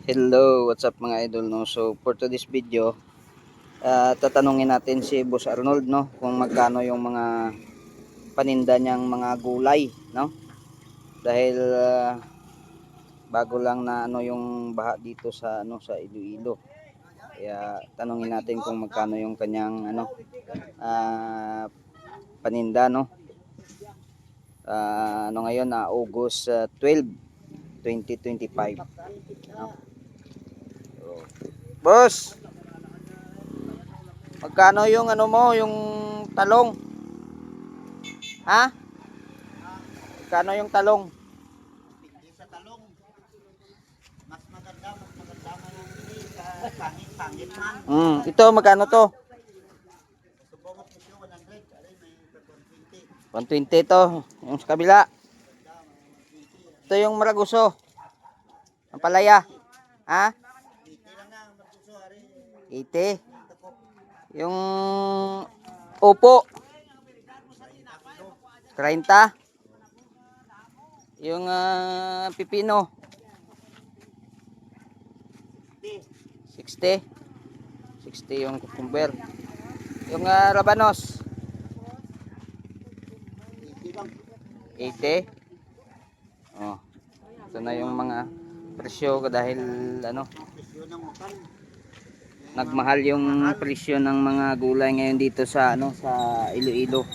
Hello, what's up mga idol, no? So for today's video, tatanungin natin si Boss Arnold, no, kung magkano yung mga paninda niyang mga gulay, no? Dahil bago lang na ano yung baha dito sa sa Iloilo. Kaya tanungin natin kung magkano yung kanyang paninda, no? Ngayon na August 12, 2025. No? Boss, magkano yung mo, yung talong? Ha? Magkano yung talong? Hindi sa talong. Mas maganda man hindi sa pangit man. Ito magkano to? Subungot mo siya 100, alay may 120. 120 to, yung sa kabila. Ito yung maraguso. Ang palaya. Ha? 80 lang na magsuso ari. 80. Yung upo. 30. Yung pipino. 60. 60 yung cucumber. Yung rabanos. 80 lang. 80. Oh. Ito na yung mga presyo dahil Presyo ng makan. nagmahal yung presyo ng mga gulay ngayon dito sa sa Iloilo.